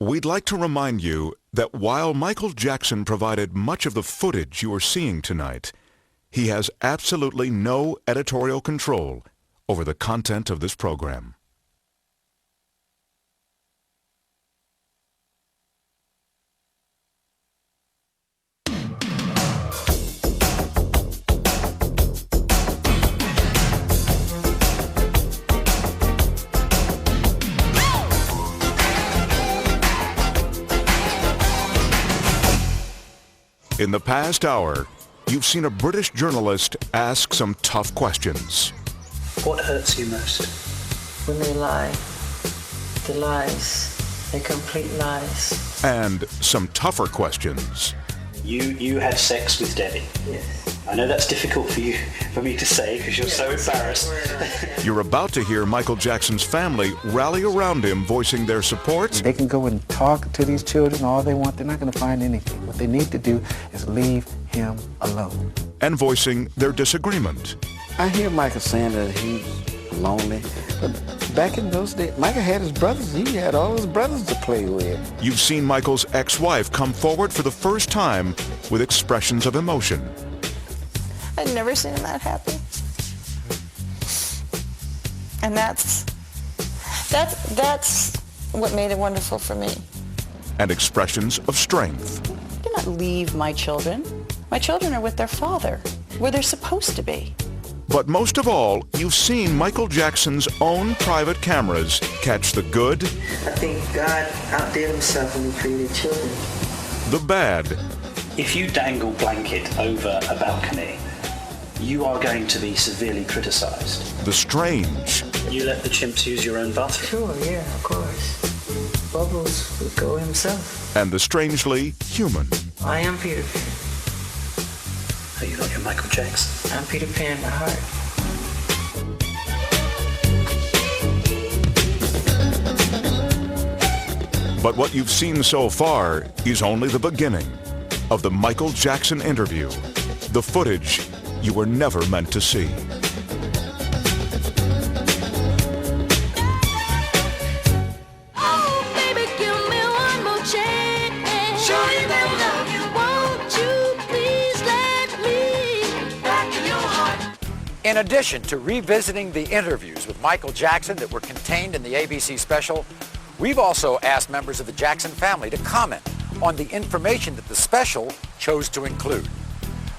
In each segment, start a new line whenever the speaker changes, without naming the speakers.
We'd like to remind you that while Michael Jackson provided much of the footage you are seeing tonight, he has absolutely no editorial control over the content of this program. In the past hour, you've seen a British journalist ask some tough questions.
What hurts you most?
When they lie. The lies. They're complete lies.
And some tougher questions.
You had sex with Debbie.
Yes.
I know that's difficult for me to say because you're so embarrassed.
You're about to hear Michael Jackson's family rally around him, voicing their support.
They can go and talk to these children all they want. They're not going to find anything. What they need to do is leave him alone.
And voicing their disagreement.
I hear Michael saying that he's lonely, but back in those days, Michael had his brothers. He had all his brothers to play with.
You've seen Michael's ex-wife come forward for the first time with expressions of emotion.
I'd never seen him that happy. And that's what made it wonderful for me.
And expressions of strength.
I do not leave my children. My children are with their father, where they're supposed to be.
But most of all, you've seen Michael Jackson's own private cameras catch the good,
I think God outdid himself when he created children.
the bad,
If you dangle blanket over a balcony, you are going to be severely criticised.
the strange,
You let the chimps use your own bathroom.
Sure, yeah, of course. Bubbles would go himself.
and the strangely human.
I am Peter Pan.
Are you not your Michael Jackson?
I'm Peter Pan by heart.
But what you've seen so far is only the beginning of the Michael Jackson interview, the footage you were never meant to see.
Oh, baby, give me one more chance. Sure you will. Won't you please let me back in your heart?
In addition to revisiting the interviews with Michael Jackson that were contained in the ABC special, we've also asked members of the Jackson family to comment on the information that the special chose to include.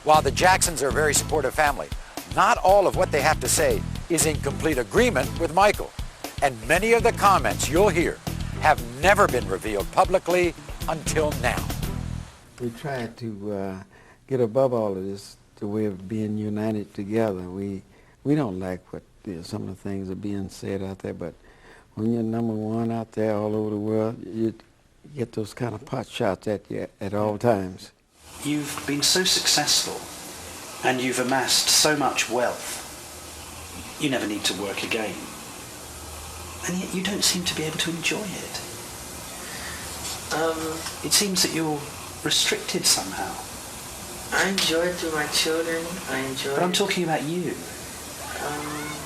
While the Jacksons are a very supportive family, not all of what they have to say is in complete agreement with Michael. And many of the comments you'll hear have never been revealed publicly until now.
We tried to get above all of this, the way of being united together. We don't like what some of the things are being said out there, but when you're number one out there all over the world, you get those kind of pot shots at you at all times.
You've been so successful and you've amassed so much wealth. You never need to work again. And yet you don't seem to be able to enjoy it. It seems that you're restricted somehow.
I enjoy it through my children. I enjoy
But I'm
it.
talking about you.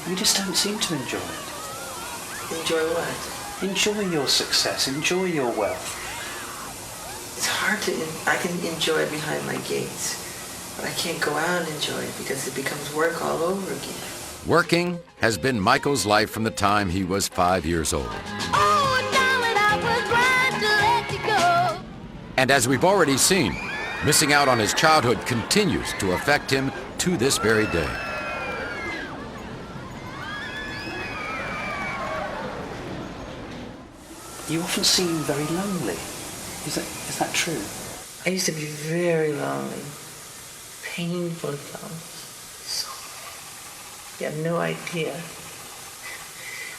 You just don't seem to enjoy it.
Enjoy what?
Enjoy your success, enjoy your wealth.
It's hard to, I can enjoy it behind my gates, but I can't go out and enjoy it because it becomes work all over again.
Working has been Michael's life from the time he was 5 years old.
Oh, darling, I was right to let you go.
And as we've already seen, missing out on his childhood continues to affect him to this very day.
You often seem very lonely. Is that true?
I used to be very lonely, painfully lonely. So, you have no idea.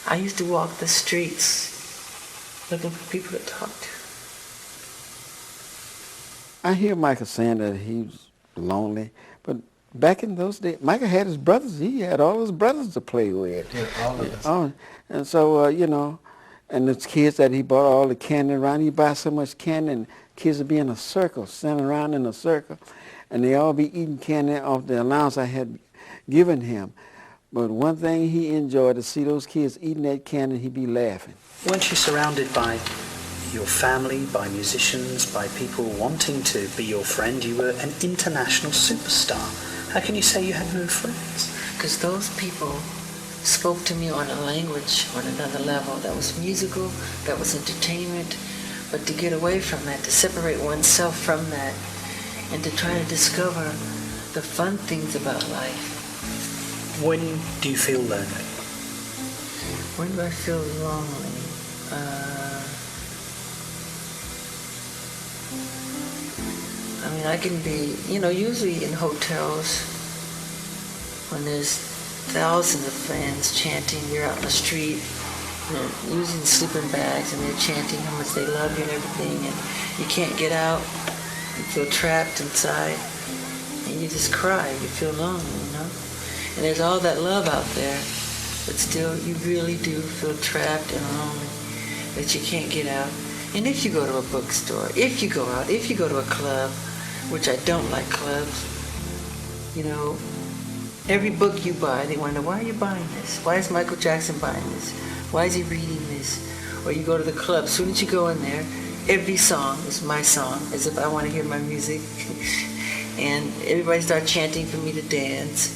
I used to walk the streets looking for people to talk to.
I hear Michael saying that he's lonely, but back in those days, Michael had his brothers. He had all his brothers to play with.
Yeah, all of us.
Oh, and so, and the kids that he bought all the candy around, he buy so much candy, and kids would be in a circle, standing around in a circle, and they all be eating candy off the allowance I had given him. But one thing he enjoyed to see those kids eating that candy, he'd be laughing.
Weren't you surrounded by your family, by musicians, by people wanting to be your friend. You were an international superstar. How can you say you had no friends?
Because those people spoke to me on a language on another level that was musical, that was entertainment. But to get away from that, to separate oneself from that, and to try to discover the fun things about life.
When do you feel lonely?
When do I feel lonely? I mean, I can be, usually in hotels when there's thousands of friends chanting, you're out in the street, they're using sleeping bags and they're chanting how much they love you and everything, and you can't get out, you feel trapped inside, and you just cry, you feel lonely, And there's all that love out there, but still you really do feel trapped and lonely, that you can't get out. And if you go to a bookstore, if you go out, if you go to a club, which I don't like clubs, every book you buy, they want to know, why are you buying this? Why is Michael Jackson buying this? Why is he reading this? Or you go to the club, as soon as you go in there, every song is my song, as if I want to hear my music. And everybody starts chanting for me to dance.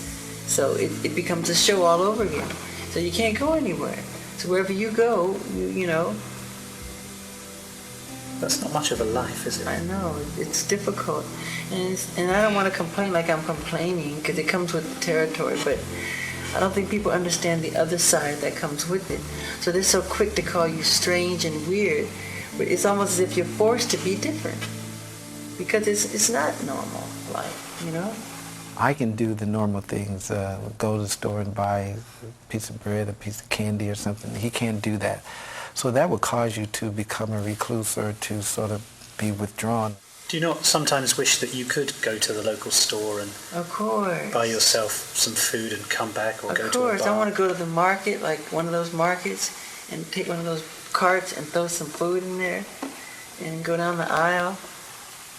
So it becomes a show all over again. So you can't go anywhere. So wherever you go, you know.
That's not much of a life, is it?
I know, it's difficult. And I don't want to complain like I'm complaining, because it comes with the territory, but I don't think people understand the other side that comes with it. So they're so quick to call you strange and weird, but it's almost as if you're forced to be different, because it's not normal life, you know?
I can do the normal things, go to the store and buy a piece of bread, a piece of candy or something. He can't do that. So that would cause you to become a recluse or to sort of be withdrawn.
Do you not sometimes wish that you could go to the local store and
of course
buy yourself some food and come back, or go to a bar?
Of course, I want to go to the market, like one of those markets, and take one of those carts and throw some food in there and go down the aisle.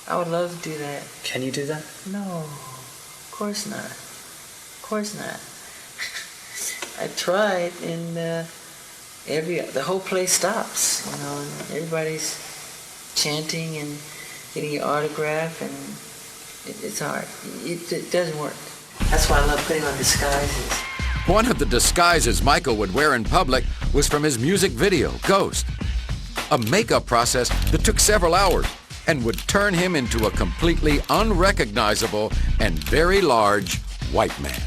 I would love to do that.
Can you do that?
No, of course not. Of course not. I tried, and the whole place stops, you know, and everybody's chanting and getting your autograph, and it's hard. It doesn't work. That's why I love putting on disguises.
One of the disguises Michael would wear in public was from his music video, Ghost, a makeup process that took several hours and would turn him into a completely unrecognizable and very large white man.